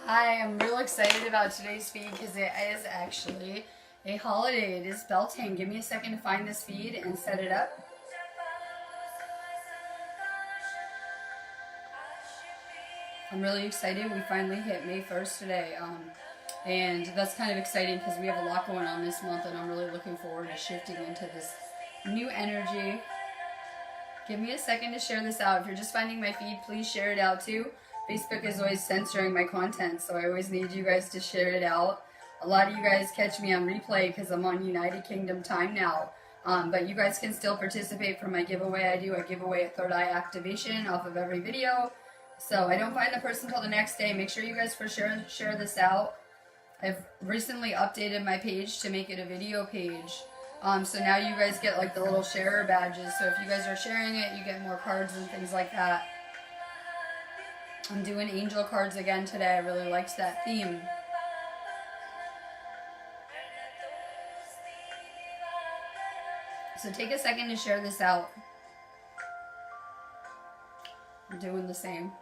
Hi, I'm real excited about today's feed because it is actually a holiday. It is Beltane. Give me a second to find this feed and set it up. I'm really excited. We finally hit May 1st today. And that's kind of exciting because we have a lot going on this month, and I'm really looking forward to shifting into this new energy. Give me a second to share this out. If you're just finding my feed, please share it out too. Facebook is always censoring my content, so I always need you guys to share it out. A lot of you guys catch me on replay because I'm on United Kingdom time now. But you guys can still participate for my giveaway. I give away a third eye activation off of every video. So I don't find the person until the next day. Make sure you guys share this out. I've recently updated my page to make it a video page. So now you guys get like the little sharer badges. So if you guys are sharing it, you get more cards and things like that. I'm doing angel cards again today. I really liked that theme. So take a second to share this out. I'm doing the same.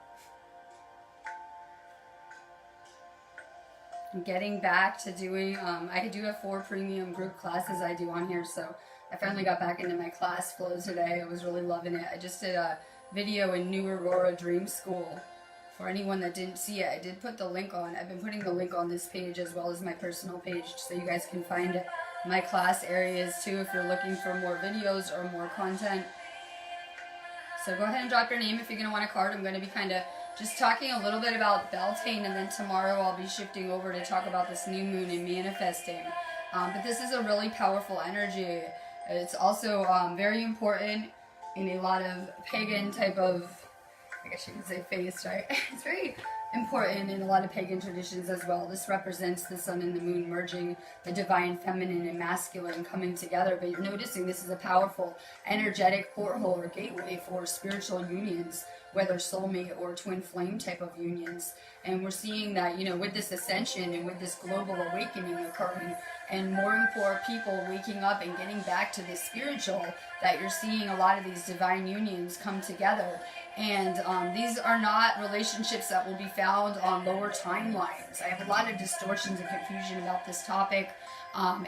I'm getting back to doing, I do have 4 premium group classes I do on here, so I finally got back into my class flow today. I was really loving it. I just did a video in New Aurora Dream School. For anyone that didn't see it, I did put the link on. I've been putting the link on this page as well as my personal page so you guys can find my class areas too if you're looking for more videos or more content. So go ahead and drop your name if you're going to want a card. I'm going to be kind of just talking a little bit about Beltane, and then tomorrow I'll be shifting over to talk about this new moon and manifesting. But this is a really powerful energy. It's also very important in a lot of pagan type of, I guess you could say faith, right? It's very important in a lot of pagan traditions as well. This represents the sun and the moon merging, the divine feminine and masculine coming together. But you're noticing this is a powerful energetic porthole or gateway for spiritual unions, whether soulmate or twin flame type of unions. And we're seeing that, with this ascension and with this global awakening occurring, and more and more people waking up and getting back to the spiritual, that you're seeing a lot of these divine unions come together. And these are not relationships that will be found on lower timelines. I have a lot of distortions and confusion about this topic.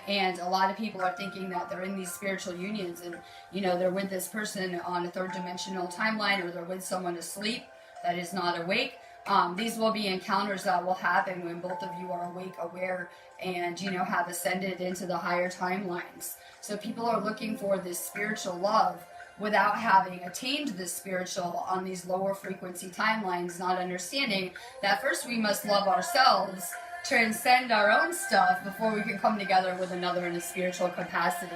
And a lot of people are thinking that they're in these spiritual unions and, they're with this person on a third dimensional timeline, or they're with someone asleep that is not awake. These will be encounters that will happen when both of you are awake, aware, and, have ascended into the higher timelines. So people are looking for this spiritual love without having attained this spiritual on these lower frequency timelines, not understanding that first we must love ourselves, transcend our own stuff before we can come together with another in a spiritual capacity.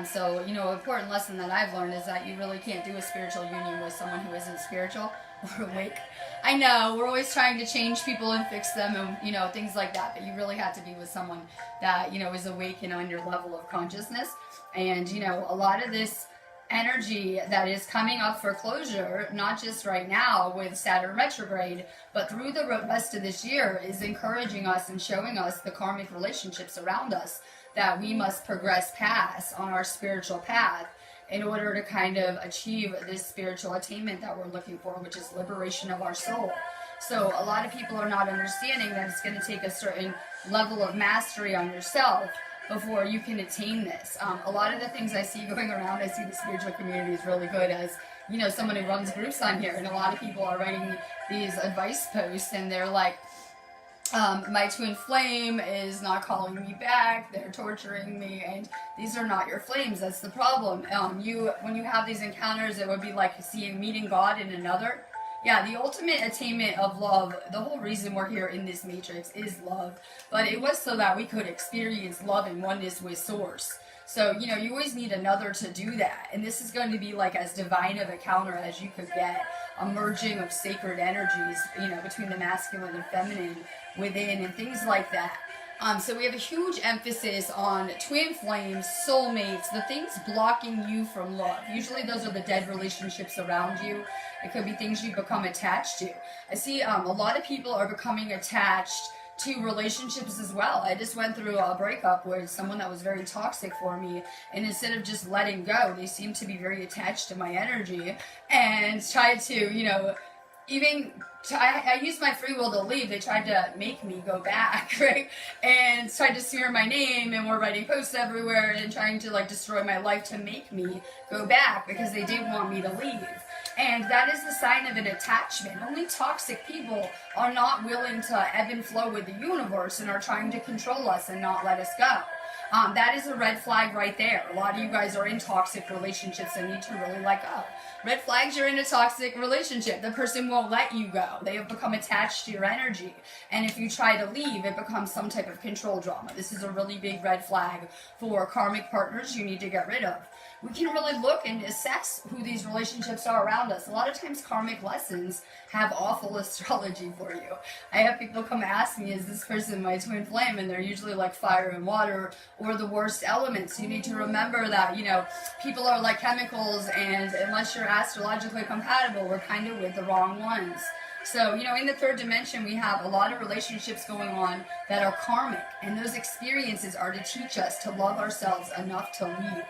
So, an important lesson that I've learned is that you really can't do a spiritual union with someone who isn't spiritual or awake. I know, we're always trying to change people and fix them and, things like that, but you really have to be with someone that, is awake and on your level of consciousness. And, a lot of this energy that is coming up for closure, not just right now with Saturn retrograde, but through the rest of this year, is encouraging us and showing us the karmic relationships around us that we must progress past on our spiritual path in order to kind of achieve this spiritual attainment that we're looking for, which is liberation of our soul. So a lot of people are not understanding that it's going to take a certain level of mastery on yourself before you can attain this. A lot of the things I see going around, I see the spiritual community is really good as, someone who runs groups on here, and a lot of people are writing these advice posts, and they're like, my twin flame is not calling me back, they're torturing me, and these are not your flames. That's the problem. When you have these encounters, it would be like meeting God in another. Yeah, the ultimate attainment of love, the whole reason we're here in this matrix is love. But it was so that we could experience love and oneness with Source. So, you always need another to do that. And this is going to be like as divine of a counter as you could get. A merging of sacred energies, between the masculine and feminine within and things like that. So we have a huge emphasis on twin flames, soulmates, the things blocking you from love. Usually those are the dead relationships around you. It could be things you become attached to. I see a lot of people are becoming attached to relationships as well. I just went through a breakup with someone that was very toxic for me, and instead of just letting go, they seemed to be very attached to my energy and tried to, even I used my free will to leave. They tried to make me go back, right? And tried to smear my name and were writing posts everywhere and trying to like destroy my life to make me go back because they didn't want me to leave. And that is the sign of an attachment. Only toxic people are not willing to ebb and flow with the universe and are trying to control us and not let us go. That is a red flag right there. A lot of you guys are in toxic relationships and need to really let go. Red flags, you're in a toxic relationship. The person won't let you go. They have become attached to your energy. And if you try to leave, it becomes some type of control drama. This is a really big red flag for karmic partners you need to get rid of. We can really look and assess who these relationships are around us. A lot of times karmic lessons have awful astrology for you. I have people come ask me, is this person my twin flame? And they're usually like fire and water or the worst elements. You need to remember that, you know, people are like chemicals, and unless you're astrologically compatible, we're kind of with the wrong ones. So, you know, in the third dimension, we have a lot of relationships going on that are karmic, and those experiences are to teach us to love ourselves enough to leave,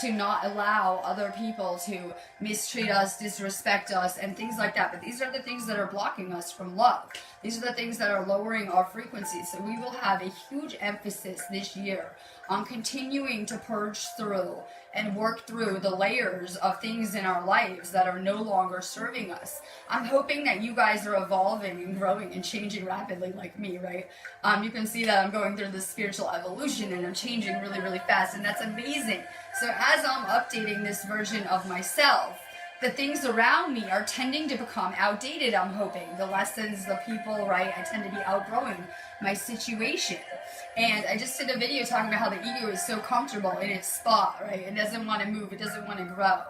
to not allow other people to mistreat us, disrespect us, and things like that. But these are the things that are blocking us from love. These are the things that are lowering our frequency. So we will have a huge emphasis this year on continuing to purge through and work through the layers of things in our lives that are no longer serving us. I'm hoping that you guys are evolving and growing and changing rapidly like me, right? You can see that I'm going through this spiritual evolution and I'm changing really, really fast, and that's amazing. So as I'm updating this version of myself, the things around me are tending to become outdated, I'm hoping. The lessons, the people, right? I tend to be outgrowing my situation. And I just did a video talking about how the ego is so comfortable in its spot, right? It doesn't want to move, it doesn't want to grow.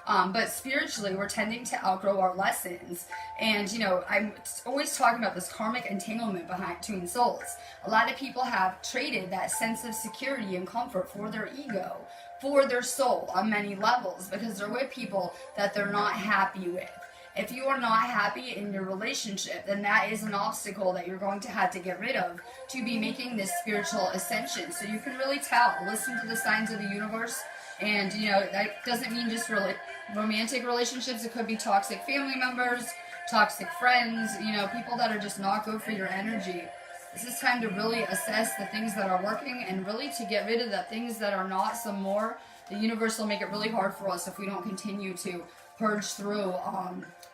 But spiritually, we're tending to outgrow our lessons. And, you know, I'm always talking about this karmic entanglement between souls. A lot of people have traded that sense of security and comfort for their ego, for their soul on many levels, because they're with people that they're not happy with. If you are not happy in your relationship, then that is an obstacle that you're going to have to get rid of to be making this spiritual ascension. So you can really tell, listen to the signs of the universe. And, you know, that doesn't mean just really romantic relationships. It could be toxic family members, toxic friends, you know, people that are just not good for your energy. This is time to really assess the things that are working and really to get rid of the things that are not some more. The universe will make it really hard for us if we don't continue to purge through,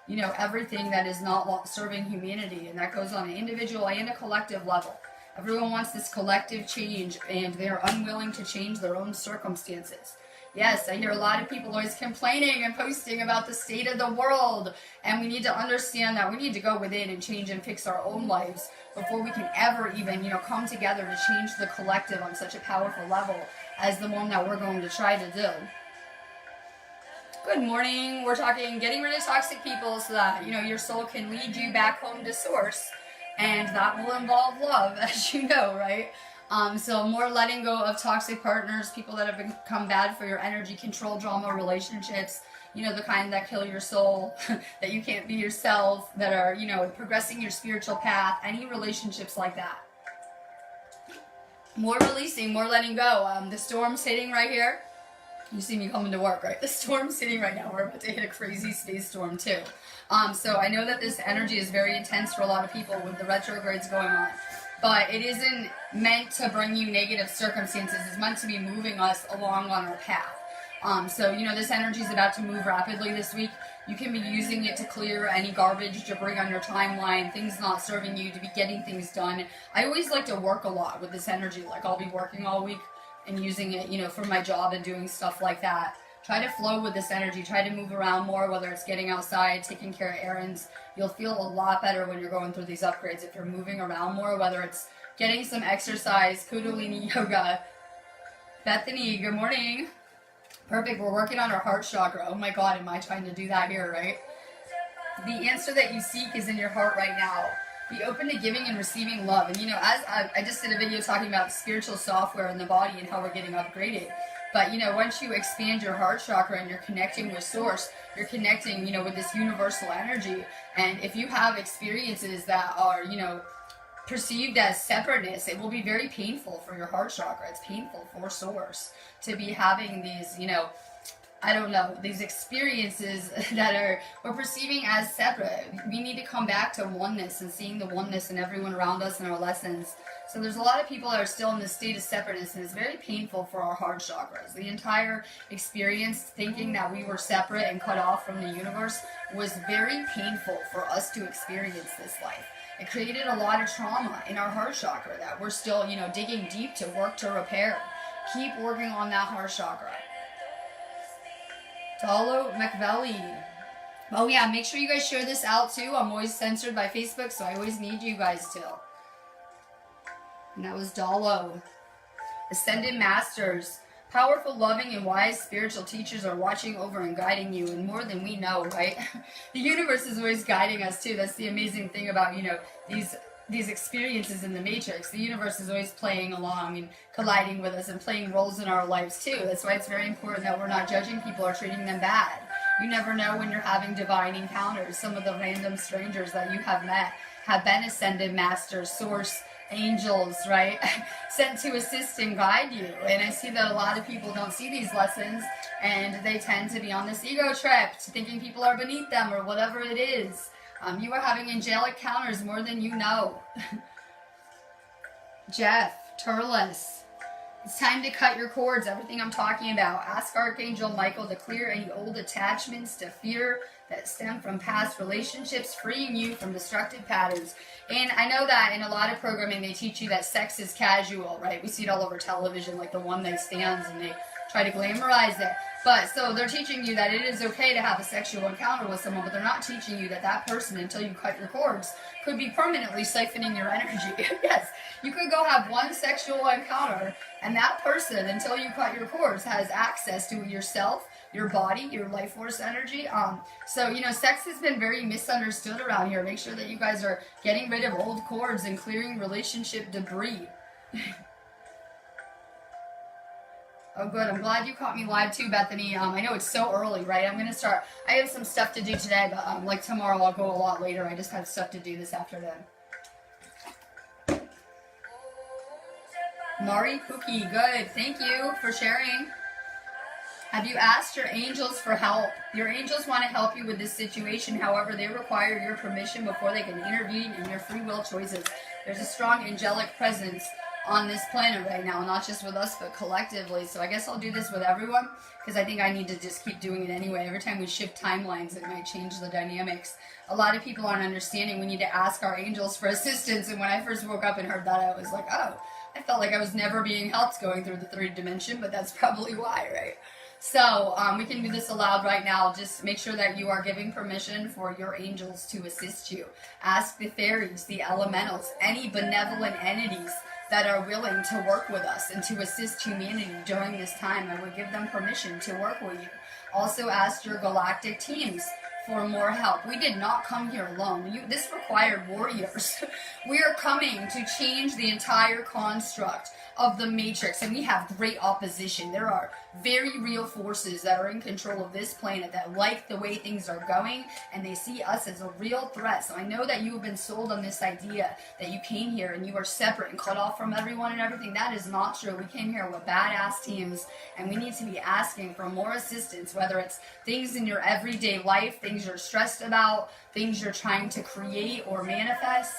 you know, everything that is not serving humanity. And that goes on an individual and a collective level. Everyone wants this collective change, and they're unwilling to change their own circumstances. Yes, I hear a lot of people always complaining and posting about the state of the world, and we need to understand that we need to go within and change and fix our own lives before we can ever even, you know, come together to change the collective on such a powerful level as the one that we're going to try to do. Good morning. We're talking getting rid of toxic people so that, you know, your soul can lead you back home to source, and that will involve love, as you know, right? So more letting go of toxic partners, people that have become bad for your energy, control drama relationships, you know, the kind that kill your soul, that you can't be yourself, that are, you know, progressing your spiritual path, any relationships like that. More releasing, more letting go. The storm's hitting right here. You see me coming to work, right? The storm's hitting right now. We're about to hit a crazy space storm too. So I know that this energy is very intense for a lot of people with the retrogrades going on. But it isn't meant to bring you negative circumstances. It's meant to be moving us along on our path. So, you know, this energy is about to move rapidly this week. You can be using it to clear any garbage, debris on your timeline, things not serving you, to be getting things done. I always like to work a lot with this energy. Like, I'll be working all week and using it, you know, for my job and doing stuff like that. Try to flow with this energy. Try to move around more, whether it's getting outside, taking care of errands. You'll feel a lot better when you're going through these upgrades if you're moving around more, whether it's getting some exercise, Kundalini yoga. Bethany, good morning. Perfect. We're working on our heart chakra. Oh my God, am I trying to do that here, right? The answer that you seek is in your heart right now. Be open to giving and receiving love. And, you know, as I just did a video talking about spiritual software in the body and how we're getting upgraded. But, you know, once you expand your heart chakra and you're connecting with source, you're connecting, you know, with this universal energy. And if you have experiences that are, you know, perceived as separateness, it will be very painful for your heart chakra. It's painful for source to be having these, you know, I don't know, these experiences that we're perceiving as separate. We need to come back to oneness and seeing the oneness in everyone around us and our lessons. So there's a lot of people that are still in this state of separateness, and it's very painful for our heart chakras. The entire experience, thinking that we were separate and cut off from the universe, was very painful for us to experience this life. It created a lot of trauma in our heart chakra that we're still, digging deep to work to repair. Keep working on that heart chakra. Talo McVelly. Oh yeah, make sure you guys share this out too. I'm always censored by Facebook, so I always need you guys to. And that was Dalo. Ascended Masters. Powerful, loving, and wise spiritual teachers are watching over and guiding you, and more than we know, right? The universe is always guiding us too. That's the amazing thing about, these experiences in the Matrix. The universe is always playing along and colliding with us and playing roles in our lives too. That's why it's very important that we're not judging people or treating them bad. You never know when you're having divine encounters. Some of the random strangers that you have met have been ascended masters, source, angels, right? Sent to assist and guide you. And I see that a lot of people don't see these lessons, and they tend to be on this ego trip, thinking people are beneath them or whatever it is. You are having angelic encounters more than you know. Jeff, Turles. It's time to cut your cords, everything I'm talking about. Ask Archangel Michael to clear any old attachments to fear that stem from past relationships, freeing you from destructive patterns. And I know that in a lot of programming they teach you that sex is casual, right? We see it all over television, like the one night stands, and they try to glamorize it. But so they're teaching you that it is okay to have a sexual encounter with someone, but they're not teaching you that that person, until you cut your cords, could be permanently siphoning your energy. Yes, you could go have one sexual encounter, and that person, until you cut your cords, has access to yourself, your body, your life force energy. So, sex has been very misunderstood around here. Make sure that you guys are getting rid of old cords and clearing relationship debris. Oh, good. I'm glad you caught me live too, Bethany. I know it's so early, right? I have some stuff to do today, but like tomorrow I'll go a lot later. I just have stuff to do this afternoon. Mari Cookie, good. Thank you for sharing. Have you asked your angels for help? Your angels want to help you with this situation. However, they require your permission before they can intervene in your free will choices. There's a strong angelic presence on this planet right now, not just with us, but collectively. So I guess I'll do this with everyone, because I think I need to just keep doing it anyway. Every time we shift timelines, it might change the dynamics. A lot of people aren't understanding. We need to ask our angels for assistance. And when I first woke up and heard that, I was like, oh, I felt like I was never being helped going through the third dimension, but that's probably why, right? So we can do this aloud right now. Just make sure that you are giving permission for your angels to assist you. Ask the fairies, the elementals, any benevolent entities that are willing to work with us and to assist humanity during this time. I would give them permission to work with you. Also ask your galactic teams for more help. We did not come here alone. This required warriors. We are coming to change the entire construct of the Matrix, and we have great opposition. There are very real forces that are in control of this planet that like the way things are going, and they see us as a real threat. So I know that you have been sold on this idea that you came here and you are separate and cut off from everyone and everything. That is not true. We came here with badass teams, and we need to be asking for more assistance, whether it's things in your everyday life, things you're stressed about, things you're trying to create or manifest.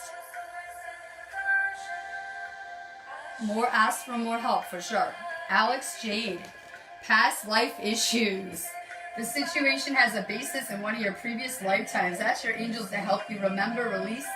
Ask for more help for sure. Alex Jade, past life issues. The situation has a basis in one of your previous lifetimes. Ask your angels to help you remember, release,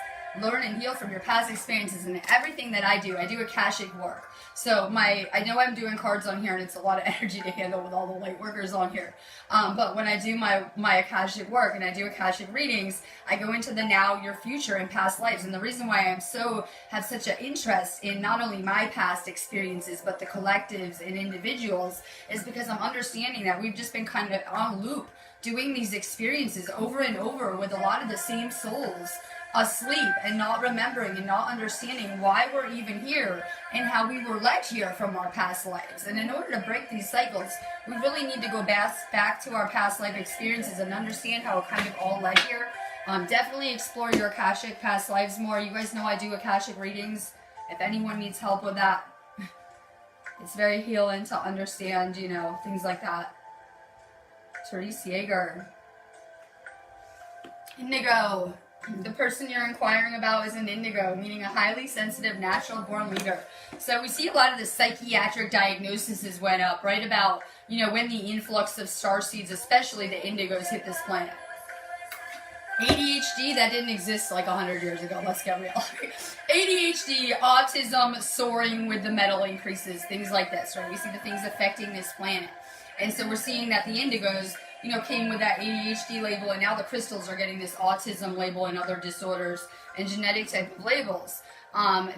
learn, and heal from your past experiences. And everything that I do Akashic work. So I know I'm doing cards on here, and it's a lot of energy to handle with all the light workers on here. But when I do my Akashic work and I do Akashic readings, I go into the now, your future, and past lives. And the reason why have such an interest in not only my past experiences, but the collectives and individuals, is because I'm understanding that we've just been kind of on loop doing these experiences over and over with a lot of the same souls asleep and not remembering and not understanding why we're even here and how we were led here from our past lives. And in order to break these cycles, we really need to go back to our past life experiences and understand how it kind of all led here. Definitely explore your Akashic past lives more. You guys know I do Akashic readings. If anyone needs help with that, it's very healing to understand, things like that. Therese Yeager. Indigo. The person you're inquiring about is an indigo, meaning a highly sensitive, natural-born leader. So we see a lot of the psychiatric diagnoses went up right about, when the influx of starseeds, especially the indigos, hit this planet. ADHD, that didn't exist like 100 years ago, let's get real. ADHD, autism, soaring with the metal increases, things like this, right? We see the things affecting this planet. And so we're seeing that the indigos, came with that ADHD label, and now the crystals are getting this autism label and other disorders and genetic type of labels.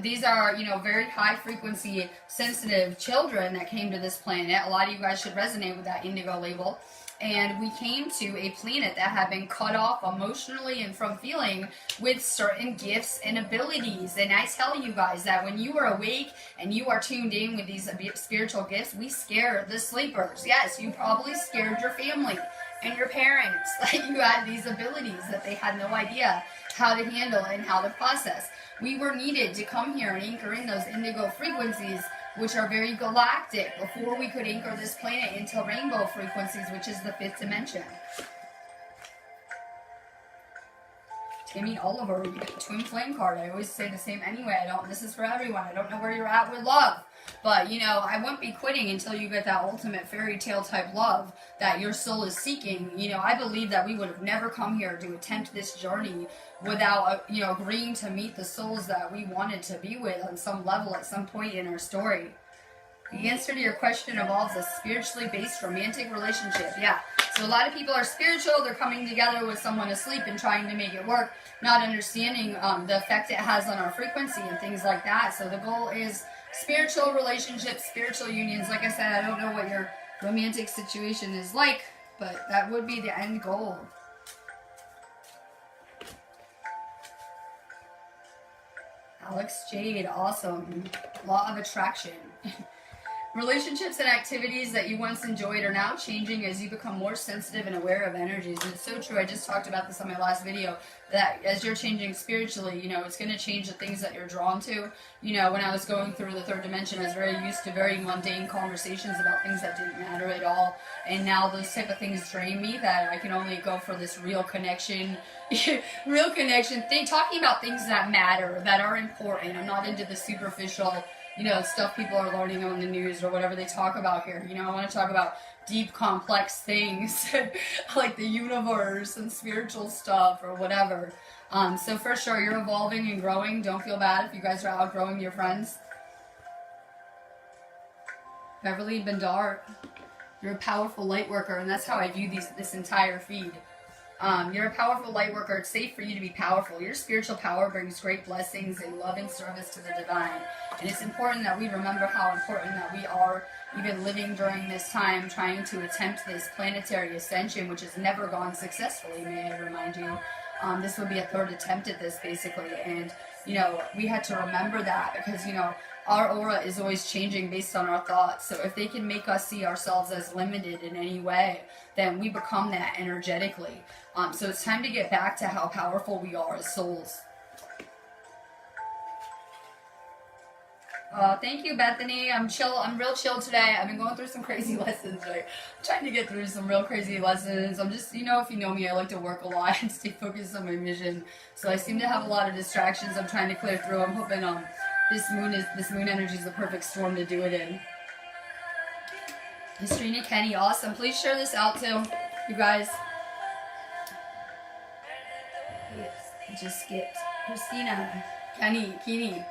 These are, very high frequency sensitive children that came to this planet. A lot of you guys should resonate with that indigo label. And we came to a planet that had been cut off emotionally and from feeling with certain gifts and abilities. And I tell you guys that when you are awake and you are tuned in with these spiritual gifts, we scare the sleepers. Yes, you probably scared your family and your parents. Like, you had these abilities that they had no idea how to handle and how to process. We were needed to come here and anchor in those indigo frequencies, which are very galactic, before we could anchor this planet into rainbow frequencies, which is the 5th dimension. Timmy Oliver, you get the twin flame card. I always say the same anyway. This is for everyone. I don't know where you're at with love. But, I wouldn't be quitting until you get that ultimate fairy tale type love that your soul is seeking. I believe that we would have never come here to attempt this journey without, agreeing to meet the souls that we wanted to be with on some level at some point in our story. The answer to your question involves a spiritually based romantic relationship. Yeah. So a lot of people are spiritual. They're coming together with someone asleep and trying to make it work, not understanding the effect it has on our frequency and things like that. So the goal is spiritual relationships, spiritual unions. Like I said, I don't know what your romantic situation is like, but that would be the end goal. Alex Jade, awesome. Law of attraction. Relationships and activities that you once enjoyed are now changing as you become more sensitive and aware of energies. And it's so true. I just talked about this on my last video, that as you're changing spiritually, it's going to change the things that you're drawn to. When I was going through the 3rd dimension, I was very used to very mundane conversations about things that didn't matter at all. And now those type of things drain me, that I can only go for this real connection, talking about things that matter, that are important. I'm not into the superficial, stuff people are learning on the news or whatever they talk about here. I want to talk about deep, complex things like the universe and spiritual stuff or whatever. So for sure, you're evolving and growing. Don't feel bad if you guys are outgrowing your friends. Beverly Bendar, you're a powerful light worker, and that's how I view this entire feed. You're a powerful light worker. It's safe for you to be powerful. Your spiritual power brings great blessings and loving service to the divine. And it's important that we remember how important that we are, even living during this time, trying to attempt this planetary ascension, which has never gone successfully, may I remind you. This would be a 3rd attempt at this, basically. And, we had to remember that because, our aura is always changing based on our thoughts. So if they can make us see ourselves as limited in any way, then we become that energetically. So it's time to get back to how powerful we are as souls. Thank you, Bethany. I'm real chill today. I've been going through some crazy lessons. Right? I'm trying to get through some real crazy lessons. I'm just, if you know me, I like to work a lot and stay focused on my mission. So I seem to have a lot of distractions I'm trying to clear through. I'm hoping this moon energy is the perfect storm to do it in. Histrina Kenny, awesome. Please share this out too, you guys. I just skipped. Christina, Kenny, Keeney.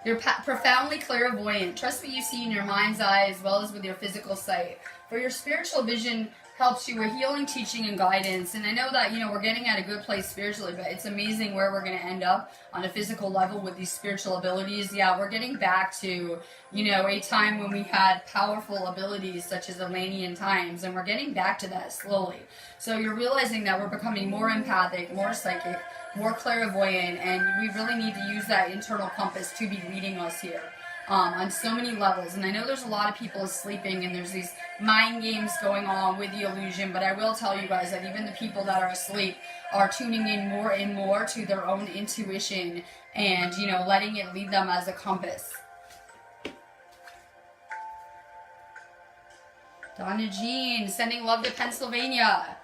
You're profoundly clairvoyant. Trust what you see in your mind's eye as well as with your physical sight. For your spiritual vision helps you with healing, teaching, and guidance. And I know that, we're getting at a good place spiritually, but it's amazing where we're going to end up on a physical level with these spiritual abilities. Yeah, we're getting back to, a time when we had powerful abilities such as Atlantean times, and we're getting back to that slowly. So you're realizing that we're becoming more empathic, more psychic, more clairvoyant, and we really need to use that internal compass to be leading us here. On so many levels. And I know there's a lot of people sleeping and there's these mind games going on with the illusion, but I will tell you guys that even the people that are asleep are tuning in more and more to their own intuition and, letting it lead them as a compass. Donna Jean, sending love to Pennsylvania.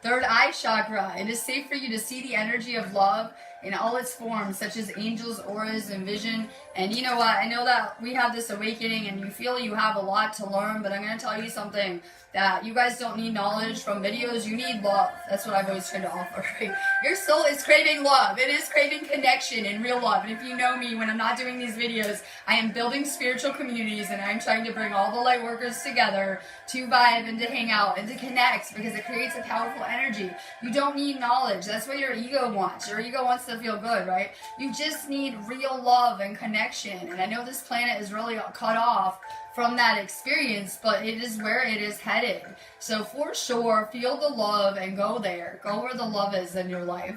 Third eye chakra. It is safe for you to see the energy of love in all its forms, such as angels, auras, and vision. And you know what? I know that we have this awakening and you feel you have a lot to learn, but I'm going to tell you something, that you guys don't need knowledge from videos. You need love. That's what I've always tried to offer. Right? Your soul is craving love. It is craving connection and real love. And if you know me, when I'm not doing these videos, I am building spiritual communities and I'm trying to bring all the light workers together to vibe and to hang out and to connect, because it creates a powerful energy. You don't need knowledge. That's what your ego wants. Your ego wants to feel good, right? You just need real love and connection. And I know this planet is really cut off from that experience, but it is where it is headed. So for sure, feel the love and go there. Go where the love is in your life.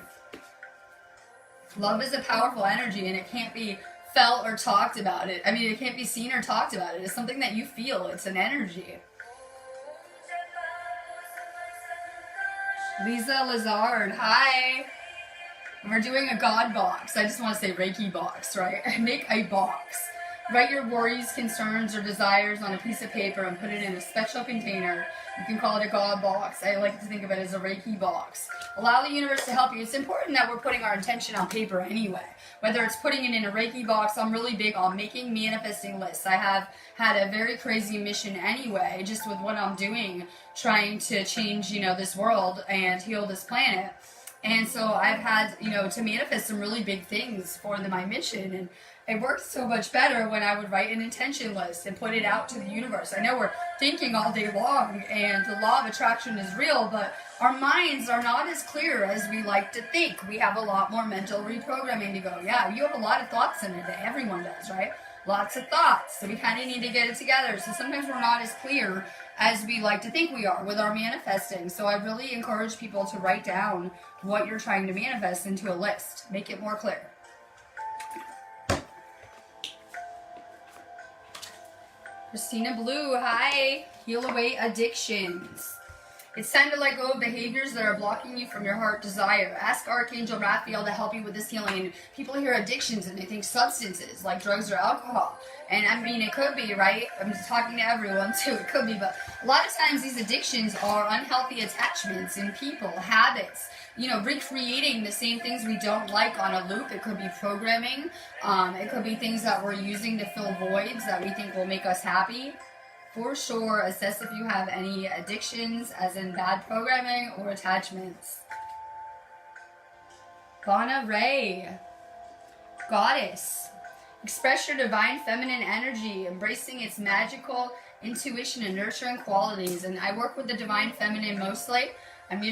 Love is a powerful energy and it can't be felt or talked about. It can't be seen or talked about. It is something that you feel. It's an energy. Lisa Lazard, hi. We're doing a God box. I just want to say Reiki box, right? Make a box. Write your worries, concerns, or desires on a piece of paper and put it in a special container. You can call it a God box. I like to think of it as a Reiki box. Allow the universe to help you. It's important that we're putting our intention on paper anyway. Whether it's putting it in a Reiki box, I'm really big on making manifesting lists. I have had a very crazy mission anyway, just with what I'm doing, trying to change, this world and heal this planet. And so I've had, to manifest some really big things for my mission. And it worked so much better when I would write an intention list and put it out to the universe. I know we're thinking all day long and the law of attraction is real, but our minds are not as clear as we like to think. We have a lot more mental reprogramming to go. Yeah, you have a lot of thoughts in a day. Everyone does, right? Lots of thoughts. So we kind of need to get it together. So sometimes we're not as clear as we like to think we are with our manifesting. So I really encourage people to write down what you're trying to manifest into a list. Make it more clear. Christina Blue, hi. Heal away addictions. It's time to let go of behaviors that are blocking you from your heart desire. Ask Archangel Raphael to help you with this healing. And people hear addictions and they think substances like drugs or alcohol. And it could be, right? I'm just talking to everyone too. It could be, but a lot of times these addictions are unhealthy attachments in people, habits. Recreating the same things we don't like on a loop. It could be programming. It could be things that we're using to fill voids that we think will make us happy. For sure, assess if you have any addictions, as in bad programming or attachments. Bonna Ray, Goddess. Express your divine feminine energy, embracing its magical intuition and nurturing qualities. And I work with the divine feminine mostly. I'm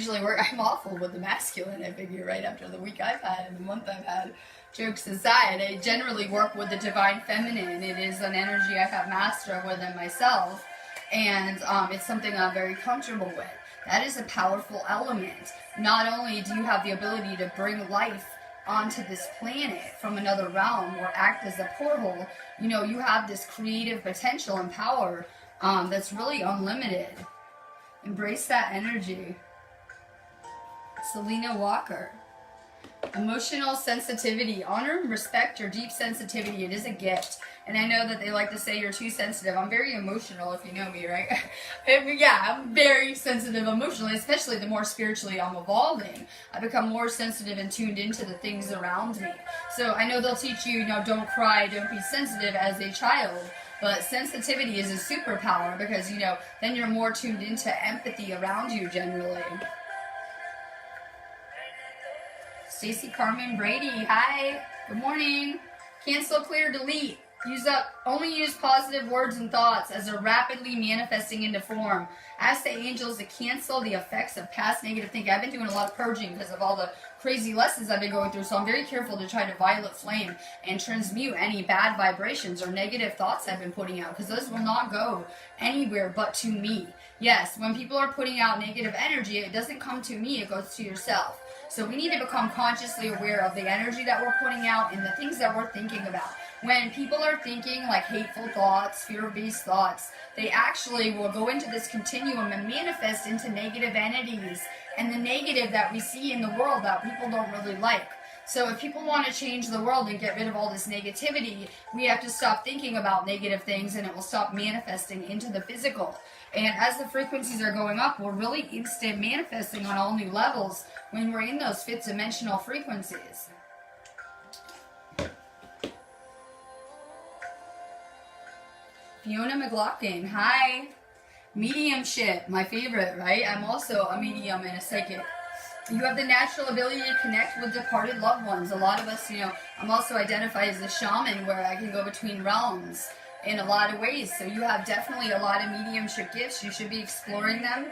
awful with the masculine, I figure, right after the week I've had and the month I've had. Jokes aside, I generally work with the divine feminine. It is an energy I have mastered within myself, and it's something I'm very comfortable with. That is a powerful element. Not only do you have the ability to bring life onto this planet from another realm or act as a portal, you have this creative potential and power that's really unlimited. Embrace that energy. Selena Walker. Emotional sensitivity. Honor and respect your deep sensitivity. It is a gift. And I know that they like to say you're too sensitive. I'm very emotional, if you know me, right? I'm very sensitive emotionally, especially the more spiritually I'm evolving. I become more sensitive and tuned into the things around me. So I know they'll teach you, don't cry, don't be sensitive as a child. But sensitivity is a superpower because, then you're more tuned into empathy around you generally. Stacy Carmen Brady, hi. Good morning. Cancel, clear, delete. Only use positive words and thoughts as they're rapidly manifesting into form. Ask the angels to cancel the effects of past negative thinking. I've been doing a lot of purging because of all the crazy lessons I've been going through, so I'm very careful to try to violet flame and transmute any bad vibrations or negative thoughts I've been putting out, because those will not go anywhere but to me. Yes, when people are putting out negative energy, it doesn't come to me, it goes to yourself. So we need to become consciously aware of the energy that we're putting out and the things that we're thinking about. When people are thinking like hateful thoughts, fear-based thoughts, they actually will go into this continuum and manifest into negative entities and the negative that we see in the world that people don't really like. So if people want to change the world and get rid of all this negativity, we have to stop thinking about negative things, and it will stop manifesting into the physical. And as the frequencies are going up, we're really instant manifesting on all new levels when we're in those fifth dimensional frequencies. Fiona McLaughlin, hi. Mediumship, my favorite, right? I'm also a medium and a psychic. You have the natural ability to connect with departed loved ones. A lot of us, I'm also identified as a shaman, where I can go between realms in a lot of ways. So you have definitely a lot of mediumship gifts. You should be exploring them.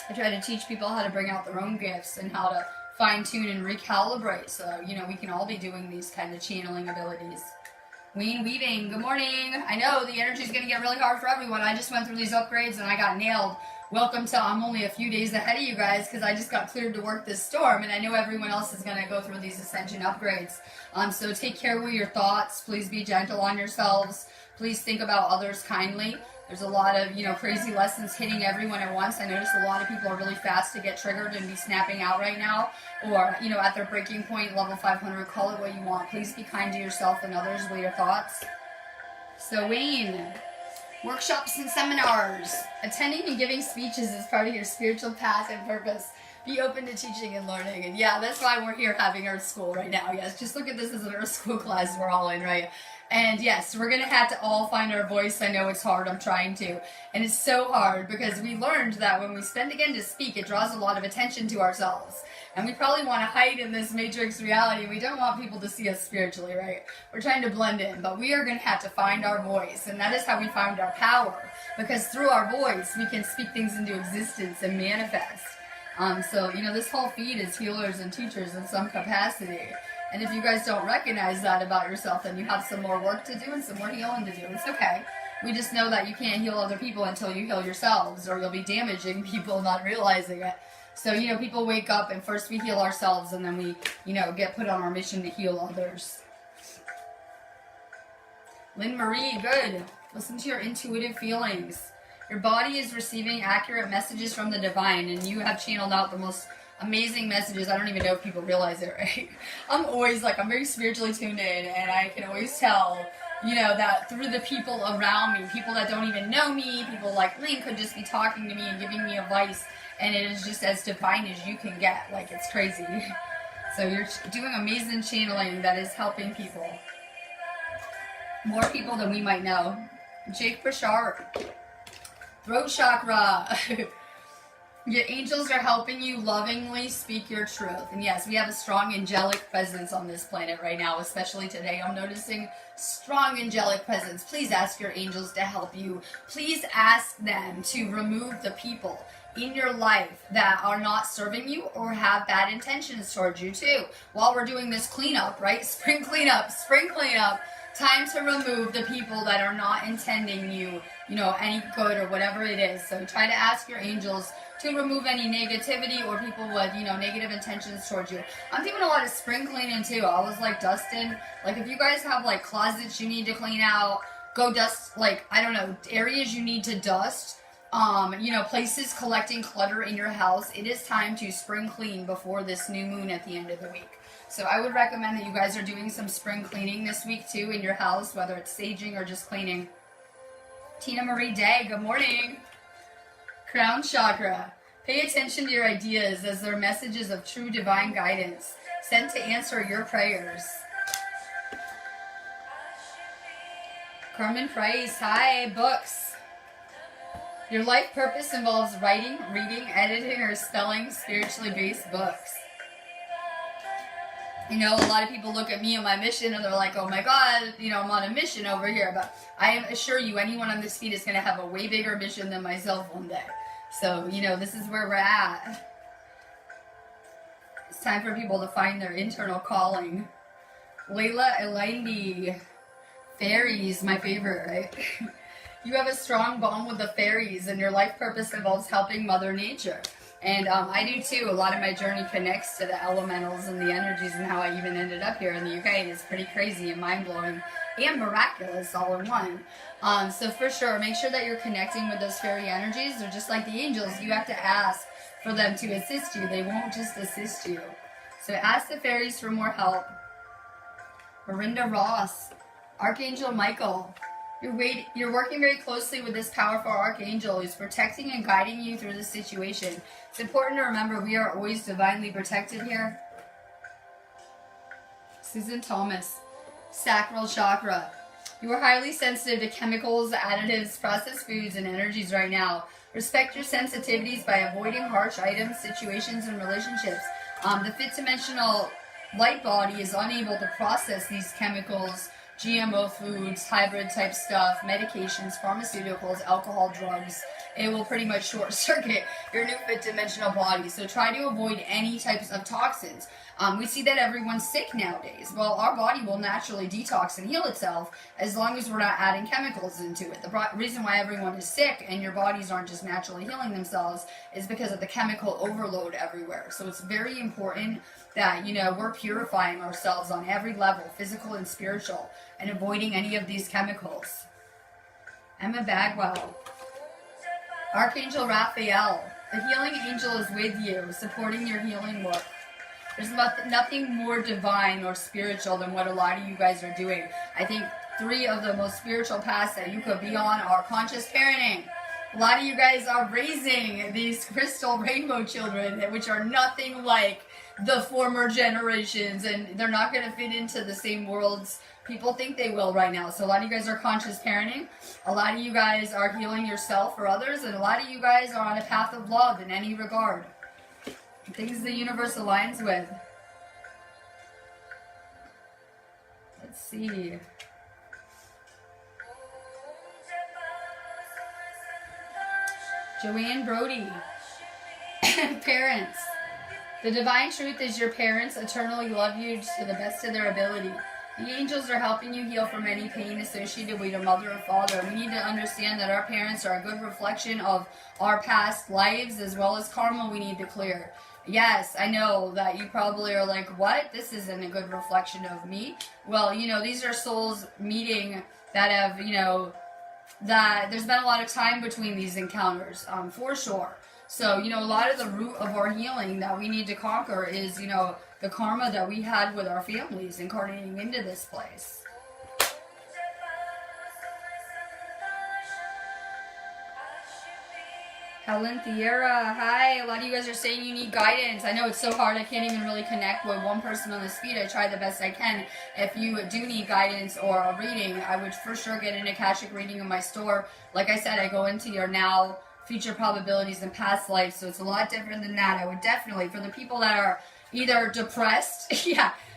I try to teach people how to bring out their own gifts and how to fine-tune and recalibrate. So, we can all be doing these kind of channeling abilities. Wayne Weaving, good morning. I know the energy is going to get really hard for everyone. I just went through these upgrades and I got nailed. Welcome to, I'm only a few days ahead of you guys because I just got cleared to work this storm, and I know everyone else is going to go through these ascension upgrades. So take care with your thoughts. Please be gentle on yourselves. Please think about others kindly. There's a lot of, crazy lessons hitting everyone at once. I notice a lot of people are really fast to get triggered and be snapping out right now, or, at their breaking point, level 500, call it what you want. Please be kind to yourself and others with your thoughts. So Wayne, workshops and seminars. Attending and giving speeches is part of your spiritual path and purpose. Be open to teaching and learning. And yeah, that's why we're here having Earth School right now. Yes, just look at this as an Earth School class we're all in, right? And yes, we're going to have to all find our voice. I know it's hard. I'm trying to. And it's so hard because we learned that when we spend again to speak, it draws a lot of attention to ourselves. And we probably want to hide in this matrix reality. We don't want people to see us spiritually, right? We're trying to blend in, but we are going to have to find our voice. And that is how we find our power. Because through our voice, we can speak things into existence and manifest. So, this whole feed is healers and teachers in some capacity. And if you guys don't recognize that about yourself, then you have some more work to do and some more healing to do. It's okay. We just know that you can't heal other people until you heal yourselves, or you'll be damaging people not realizing it. So, people wake up and first we heal ourselves, and then we, get put on our mission to heal others. Lynn Marie, good. Listen to your intuitive feelings. Your body is receiving accurate messages from the divine, and you have channeled out the most amazing messages. I don't even know if people realize it, right? I'm very spiritually tuned in, and I can always tell, that through the people around me, people that don't even know me, people like Lynn could just be talking to me and giving me advice, and it is just as divine as you can get. It's crazy. So you're doing amazing channeling that is helping people. More people than we might know. Jake Bashar, throat chakra. Your angels are helping you lovingly speak your truth. And yes, we have a strong angelic presence on this planet right now, especially today. I'm noticing strong angelic presence. Please ask your angels to help you. Please ask them to remove the people in your life that are not serving you or have bad intentions towards you too. While we're doing this cleanup, right? Spring cleanup. Time to remove the people that are not intending you, any good or whatever it is. So try to ask your angels to remove any negativity or people with, negative intentions towards you. I'm doing a lot of spring cleaning too. I was dusting. If you guys have closets you need to clean out, go dust, areas you need to dust. Places collecting clutter in your house. It is time to spring clean before this new moon at the end of the week. So I would recommend that you guys are doing some spring cleaning this week too in your house, whether it's saging or just cleaning. Tina Marie Day, good morning. Crown chakra. Pay attention to your ideas as they're messages of true divine guidance sent to answer your prayers. Carmen Price, hi. Books. Your life purpose involves writing, reading, editing, or spelling spiritually based books. A lot of people look at me and my mission and they're like, oh my God, I'm on a mission over here. But I assure you, anyone on this feed is going to have a way bigger mission than myself one day. So, this is where we're at. It's time for people to find their internal calling. Layla Elandi, fairies, my favorite, right? You have a strong bond with the fairies, and your life purpose involves helping Mother Nature. And I do too. A lot of my journey connects to the elementals and the energies and how I even ended up here in the UK. It's pretty crazy and mind-blowing and miraculous all in one. So for sure, make sure that you're connecting with those fairy energies. They're just like the angels. You have to ask for them to assist you. They won't just assist you. So ask the fairies for more help. Marinda Ross, Archangel Michael. You're working very closely with this powerful archangel who's protecting and guiding you through this situation. It's important to remember we are always divinely protected here. Susan Thomas, Sacral Chakra. You are highly sensitive to chemicals, additives, processed foods, and energies right now. Respect your sensitivities by avoiding harsh items, situations, and relationships. The fifth-dimensional light body is unable to process these chemicals, GMO foods, hybrid type stuff, medications, pharmaceuticals, alcohol, drugs. It will pretty much short circuit your new fifth dimensional body. So try to avoid any types of toxins. We see that everyone's sick nowadays. Well, our body will naturally detox and heal itself as long as we're not adding chemicals into it. The reason why everyone is sick and your bodies aren't just naturally healing themselves is because of the chemical overload everywhere. So it's very important that, we're purifying ourselves on every level, physical and spiritual, and avoiding any of these chemicals. Emma Bagwell. Archangel Raphael. The healing angel is with you, supporting your healing work. There's nothing more divine or spiritual than what a lot of you guys are doing. I think 3 of the most spiritual paths that you could be on are conscious parenting. A lot of you guys are raising these crystal rainbow children, which are nothing like the former generations, and they're not going to fit into the same worlds people think they will right now. So a lot of you guys are conscious parenting. A lot of you guys are healing yourself or others, and a lot of you guys are on a path of love in any regard. Things the universe aligns with. Let's see. Joanne Brody. Parents. The divine truth is your parents eternally love you to the best of their ability. The angels are helping you heal from any pain associated with your mother or father. We need to understand that our parents are a good reflection of our past lives as well as karma we need to clear. Yes, I know that you probably are like, what? This isn't a good reflection of me. Well, these are souls meeting that have, that there's been a lot of time between these encounters, for sure. So, a lot of the root of our healing that we need to conquer is, the karma that we had with our families incarnating into this place. Helen Thierra, hi. A lot of you guys are saying you need guidance. I know it's so hard. I can't even really connect with one person on this feed. I try the best I can. If you do need guidance or a reading, I would for sure get an Akashic reading in my store. Like I said, I go into your now, future probabilities, and past lives. So it's a lot different than that. I would definitely, for the people that are either depressed,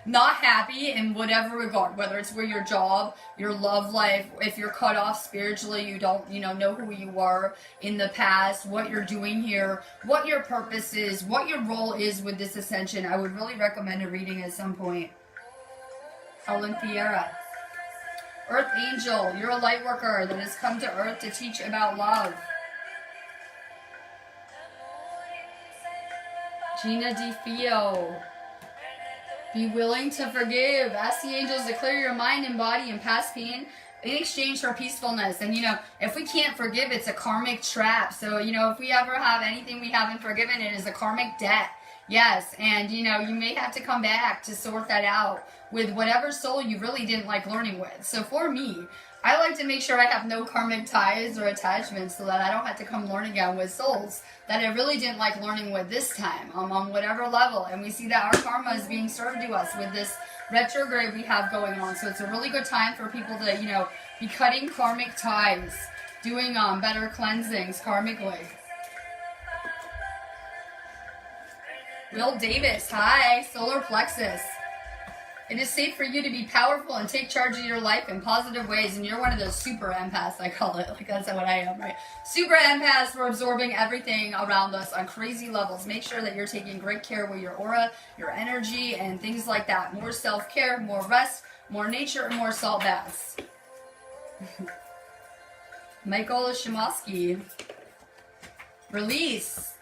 not happy in whatever regard, whether it's with your job, your love life, if you're cut off spiritually, you don't, know who you were in the past, what you're doing here, what your purpose is, what your role is with this ascension. I would really recommend a reading at some point. Helen Thierra. Earth Angel, you're a light worker that has come to Earth to teach about love. Gina DeFio. Be willing to forgive. Ask the angels to clear your mind and body and past pain in exchange for peacefulness. And, if we can't forgive, it's a karmic trap. So, if we ever have anything we haven't forgiven, it is a karmic debt. Yes, and, you may have to come back to sort that out with whatever soul you really didn't like learning with. So for me, I like to make sure I have no karmic ties or attachments so that I don't have to come learn again with souls that I really didn't like learning with this time, on whatever level. And we see that our karma is being served to us with this retrograde we have going on. So it's a really good time for people to, be cutting karmic ties, doing better cleansings karmically. Will Davis, hi, solar plexus. It is safe for you to be powerful and take charge of your life in positive ways, and you're one of those super empaths, I call it. Like, that's what I am, right? Super empaths for absorbing everything around us on crazy levels. Make sure that you're taking great care with your aura, your energy, and things like that. More self-care, more rest, more nature, and more salt baths. Michael Shimoski. Release.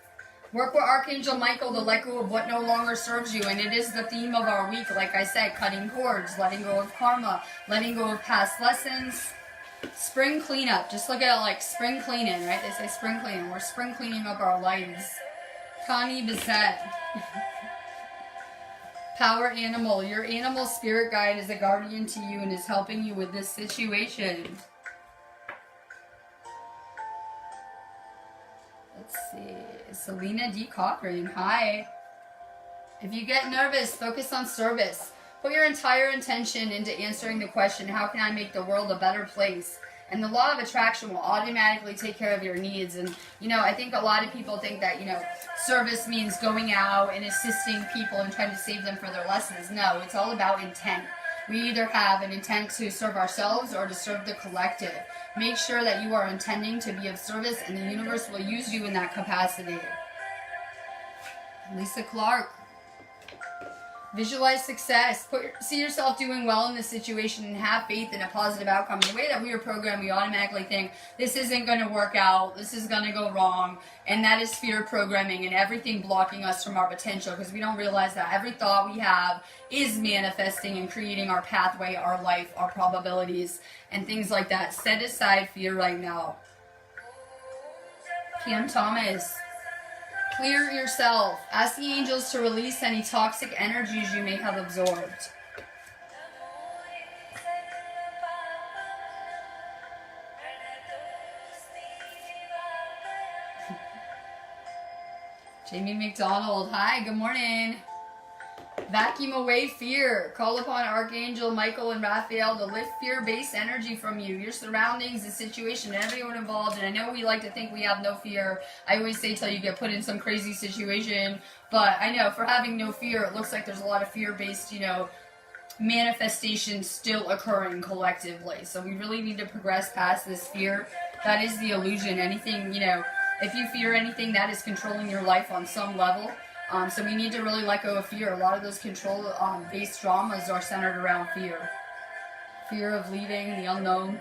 Work with Archangel Michael to let go of what no longer serves you. And it is the theme of our week. Like I said, cutting cords, letting go of karma, letting go of past lessons. Spring cleanup. Just look at it like spring cleaning, right? They say spring cleaning. We're spring cleaning up our lives. Connie Bissett. Power animal. Your animal spirit guide is a guardian to you and is helping you with this situation. Let's see. Selena D. Cochran. Hi. If you get nervous, focus on service. Put your entire intention into answering the question, how can I make the world a better place? And the law of attraction will automatically take care of your needs. And, I think a lot of people think that, service means going out and assisting people and trying to save them for their lessons. No, it's all about intent. We either have an intent to serve ourselves or to serve the collective. Make sure that you are intending to be of service and the universe will use you in that capacity. Lisa Clark. Visualize success. See yourself doing well in this situation and have faith in a positive outcome. The way that we are programmed, we automatically think, this isn't going to work out, this is going to go wrong, and that is fear programming and everything blocking us from our potential because we don't realize that every thought we have is manifesting and creating our pathway, our life, our probabilities, and things like that. Set aside fear right now. Cam Thomas. Clear yourself. Ask the angels to release any toxic energies you may have absorbed. Jamie McDonald. Hi, good morning. Vacuum away fear. Call upon Archangel Michael and Raphael to lift fear-based energy from you, your surroundings, the situation, and everyone involved. And I know we like to think we have no fear. I always say till you get put in some crazy situation. But I know for having no fear, it looks like there's a lot of fear-based, manifestations still occurring collectively. So we really need to progress past this fear. That is the illusion. Anything, if you fear anything, that is controlling your life on some level. So we need to really let go of fear. A lot of those control-based dramas are centered around fear. Fear of leaving, the unknown.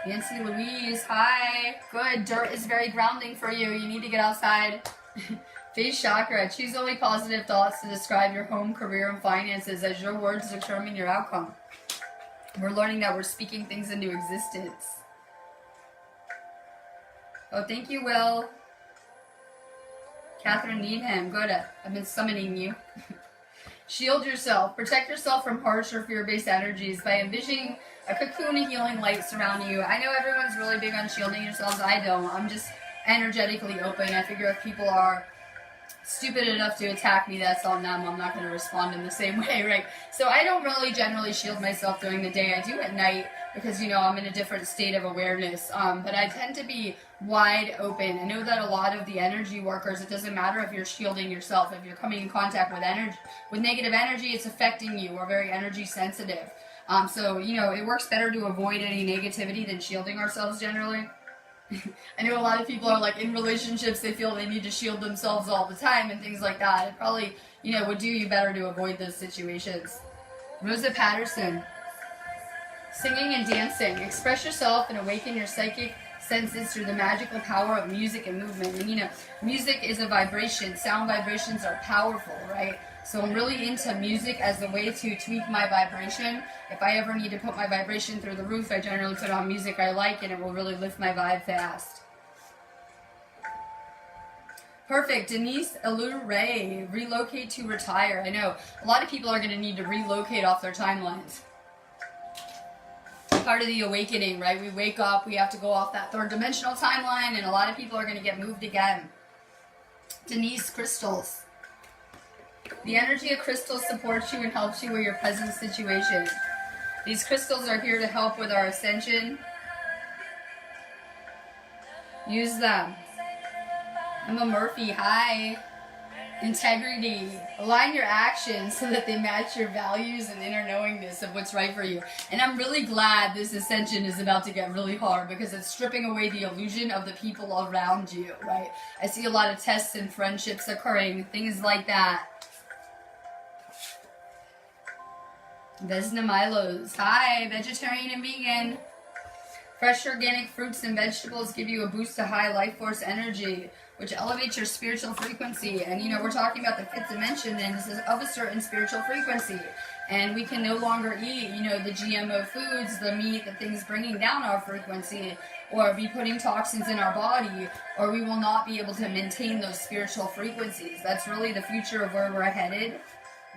Nancy Louise, hi. Good. Dirt is very grounding for you. You need to get outside. Face chakra. Choose only positive thoughts to describe your home, career, and finances as your words determine your outcome. We're learning that we're speaking things into existence. Oh, thank you, Will. Catherine Needham, good. I've been summoning you. Shield yourself. Protect yourself from harsh or fear-based energies by envisioning a cocoon of healing light surrounding you. I know everyone's really big on shielding yourselves. I don't. I'm just energetically open. I figure if people are stupid enough to attack me, that's on them. I'm not going to respond in the same way, right? So I don't really generally shield myself during the day. I do at night because, I'm in a different state of awareness. But I tend to be wide open. I know that a lot of the energy workers, it doesn't matter if you're shielding yourself. If you're coming in contact with negative energy, it's affecting you. We're very energy sensitive. So, it works better to avoid any negativity than shielding ourselves generally. I know a lot of people are like in relationships, they feel they need to shield themselves all the time and things like that. It probably, would do you better to avoid those situations. Rosa Patterson. Singing and dancing. Express yourself and awaken your psychic senses through the magical power of music and movement. And music is a vibration. Sound vibrations are powerful, right? So I'm really into music as a way to tweak my vibration. If I ever need to put my vibration through the roof, I generally put on music I like and it will really lift my vibe fast. Perfect. Denise Ray, relocate to retire. I know a lot of people are going to need to relocate off their timelines. Part of the awakening, right? We wake up, we have to go off that third dimensional timeline, and a lot of people are going to get moved again. Denise, crystals. The energy of crystals supports you and helps you with your present situation. These crystals are here to help with our ascension. Use them. Emma Murphy, hi. Integrity. Align your actions so that they match your values and inner knowingness of what's right for you. And I'm really glad this ascension is about to get really hard because it's stripping away the illusion of the people around you, right? I see a lot of tests and friendships occurring, things like that. Vesna Milos, hi. Vegetarian and vegan. Fresh organic fruits and vegetables give you a boost to high life force energy, which elevates your spiritual frequency. And, we're talking about the fifth dimension, and this is of a certain spiritual frequency. And we can no longer eat, the GMO foods, the meat, the things bringing down our frequency, or be putting toxins in our body, or we will not be able to maintain those spiritual frequencies. That's really the future of where we're headed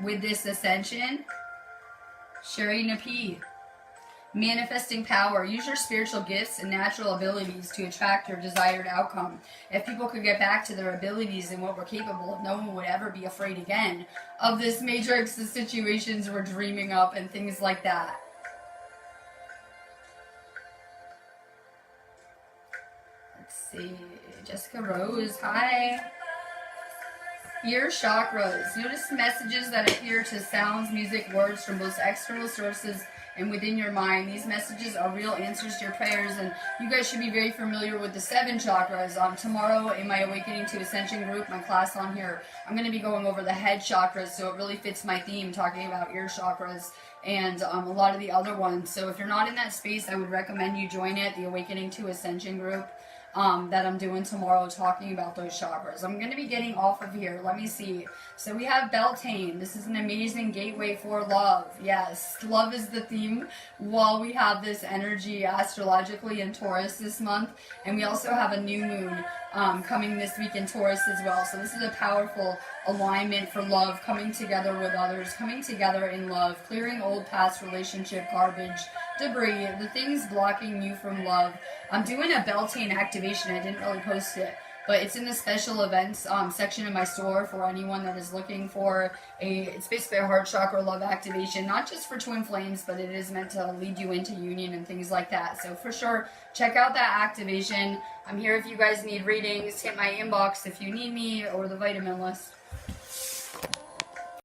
with this ascension. Sherry Napi. Manifesting power. Use your spiritual gifts and natural abilities to attract your desired outcome. If people could get back to their abilities and what we're capable of, no one would ever be afraid again of this matrix, the situations we're dreaming up and things like that. Let's see. Jessica Rose, hi. Ear chakras. Notice messages that appear to sounds, music, words from both external sources and within your mind. These messages are real answers to your prayers, and you guys should be very familiar with the 7 chakras. Tomorrow in my Awakening to Ascension group, my class on here, I'm going to be going over the head chakras, so it really fits my theme, talking about ear chakras and a lot of the other ones. So if you're not in that space, I would recommend you join it, the Awakening to Ascension group. That I'm doing tomorrow, talking about those chakras. I'm going to be getting off of here. Let me see. So we have Beltane. This is an amazing gateway for love. Yes, love is the theme while we have this energy astrologically in Taurus this month. And we also have a new moon coming this week in Taurus as well. So this is a powerful alignment for love, coming together with others, coming together in love, clearing old past relationship garbage, debris, the things blocking you from love. I'm doing a Beltane activation. I didn't really post it, but it's in the special events section of my store for anyone that is looking for it's basically a heart chakra love activation, not just for twin flames, but it is meant to lead you into union and things like that. So for sure, check out that activation. I'm here if you guys need readings. Hit my inbox if you need me, or the vitamin list.